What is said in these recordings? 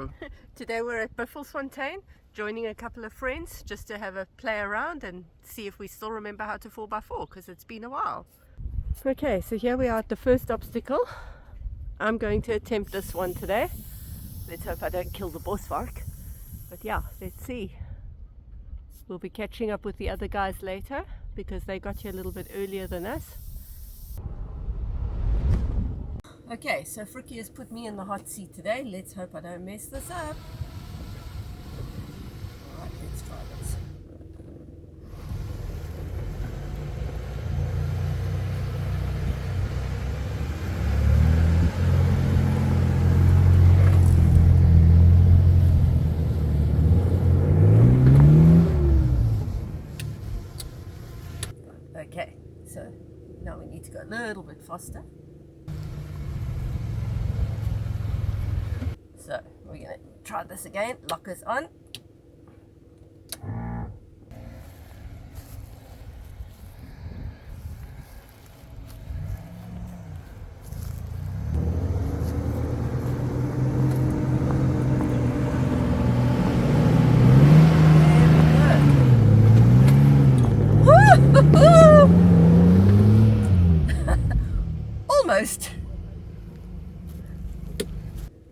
song. Today we're at Buffelsfontein, joining a couple of friends just to have a play around and see if we still remember how to 4x4 because it's been a while. Okay, so here we are at the first obstacle. I'm going to attempt this one today. Let's hope I don't kill the bosvark. But yeah, let's see. We'll be catching up with the other guys later because they got here a little bit earlier than us. Okay, so Frikkie has put me in the hot seat today. Let's hope I don't mess this up. Alright, let's try this. Okay, so now we need to go a little bit faster. So we're going to try this again. Lockers on. Almost.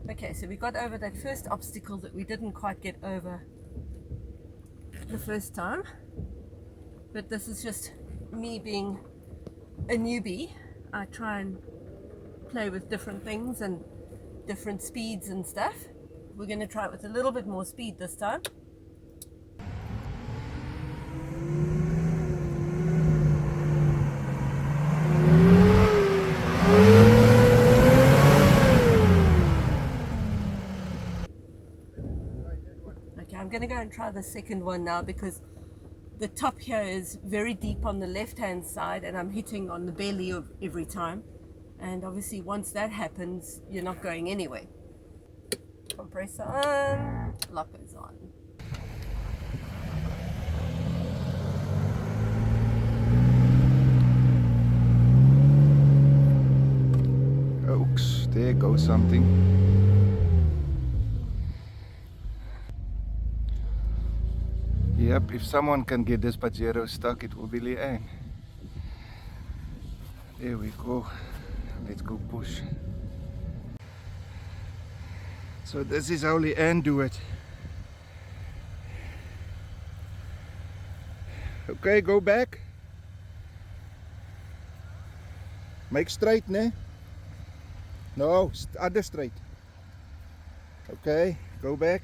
Okay, so we got over that first obstacle that we didn't quite get over the first time. But this is just me being a newbie. I try and play with different things and different speeds and stuff. We're going to try it with a little bit more speed this time. I'm going to go and try the second one now because the top here is very deep on the left hand side and I'm hitting on the belly of every time, and obviously once that happens you're not going anywhere. Compressor on, lockers on. Oops, there goes something. Yep, if someone can get this Pajero stuck, it will be Leanne. There we go. Let's go push. So this is how Leanne do it. Okay, go back. Make straight, ne? No, other straight. Okay, go back.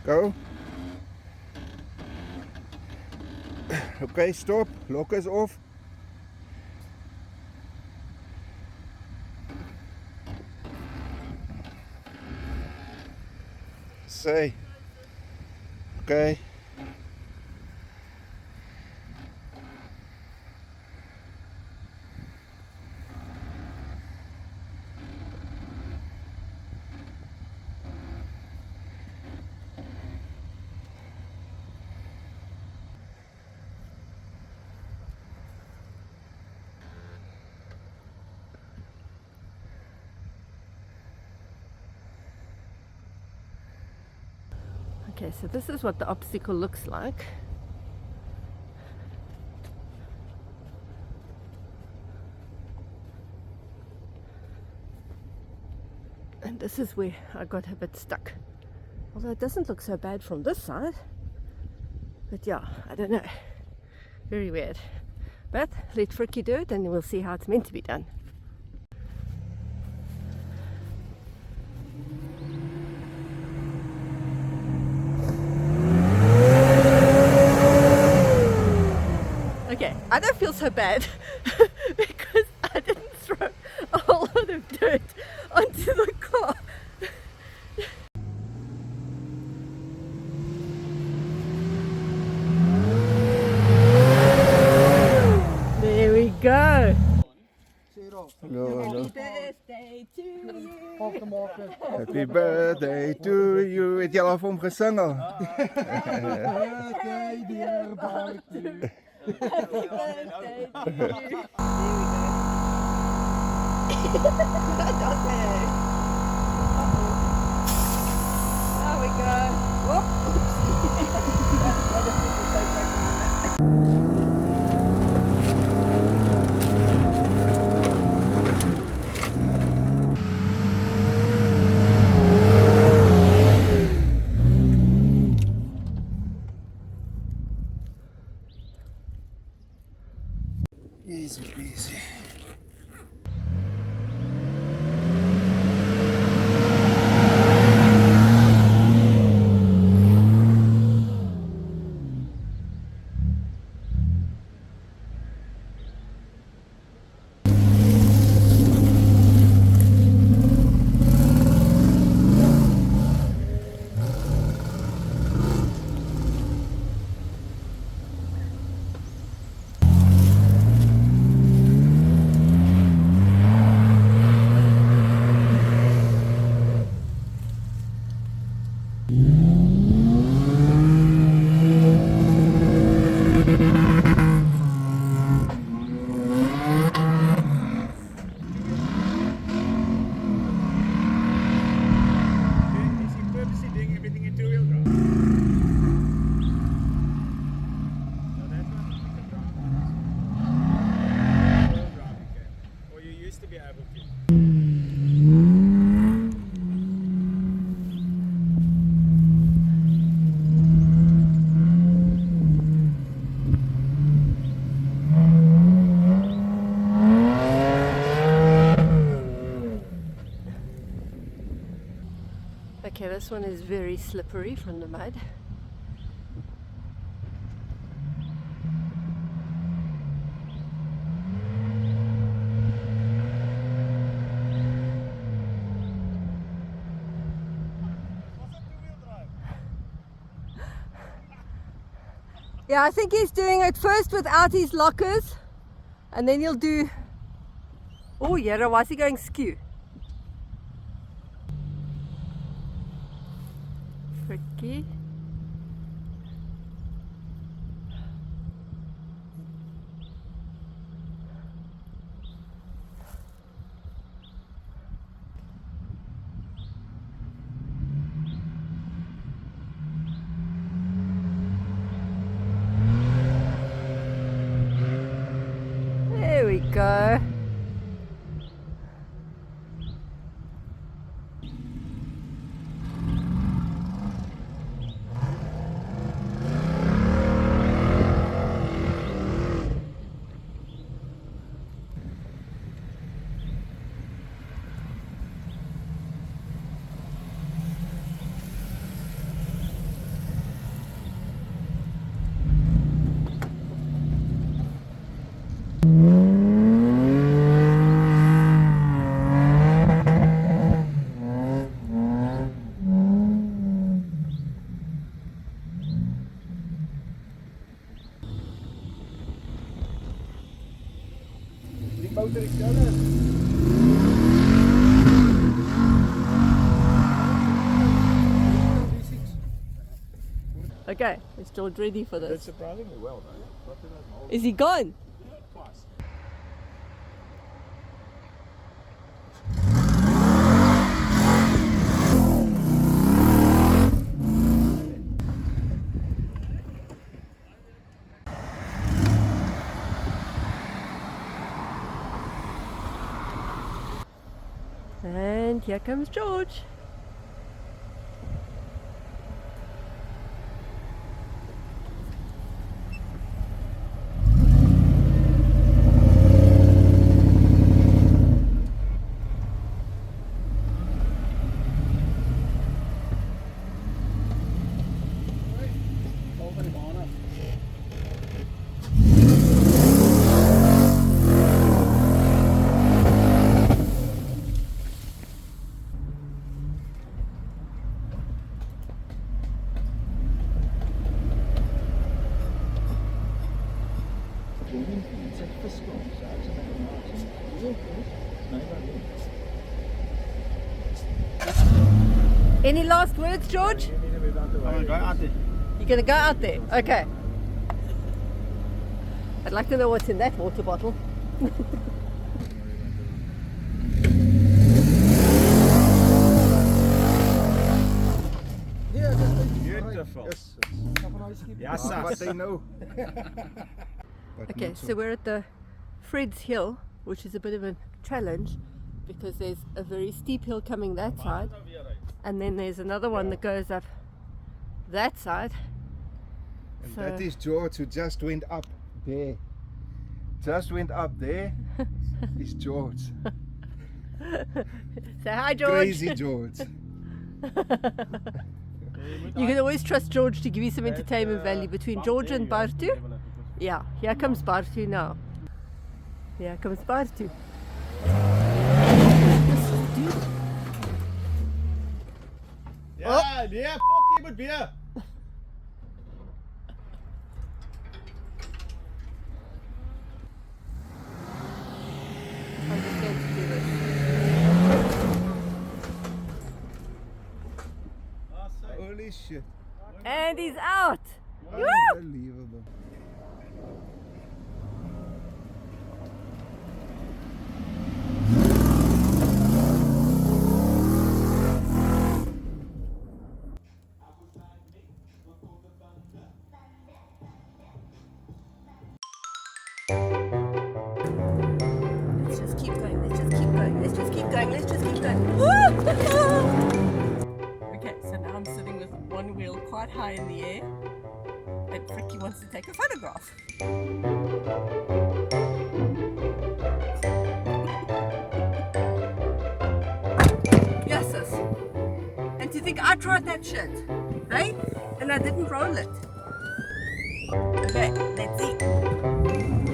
Go. Okay, stop. Lockers off. Say. Okay. Okay, so this is what the obstacle looks like. And this is where I got a bit stuck. Although it doesn't look so bad from this side. But yeah, I don't know. Very weird. But let Frikkie do it and we'll see how it's meant to be done. Okay, I don't feel so bad because I didn't throw a whole lot of dirt onto the car. There we go. Hello. Happy birthday to you. Happy birthday to you. Het jy al vir hom gesing al? Birthday, dear Bartie. Happy birthday to you. There we go. There we go. Whoop. Easy peasy. Okay, this one is very slippery from the mud. Yeah, I think he's doing it first without his lockers, and then he'll do... Oh yeah, why is he going skew? Tricky. There we go. Okay, is George ready for this? Did surprisingly well, though. Is he gone? Twice. And here comes George. Any last words, George? I'm gonna go out there. You're going to go out there? Okay. I'd like to know what's in that water bottle. Yes, But they know. But Okay, not so we're at the Fred's Hill, which is a bit of a challenge because there's a very steep hill coming that side, and then there's another one that goes up that side. And So- that is George who just went up there. Just went up there. Is George. Say hi, George. Crazy George. You can always trust George to give you some entertainment value between George and Bartu. Yeah, here comes Bartu now. Here comes Bartu. Ja, nee, fuck, je moet weer. I'm just going to do this. Holy shit. And he's out. Woo! Unbelievable. Let's just keep going, let's just keep going, let's just keep going, let's just keep going. Woo! Okay, so now I'm sitting with one wheel quite high in the air, and Fricky wants to take a photograph. Yes, sis. And to think I tried that shit, right? And I didn't roll it. Okay, let's see.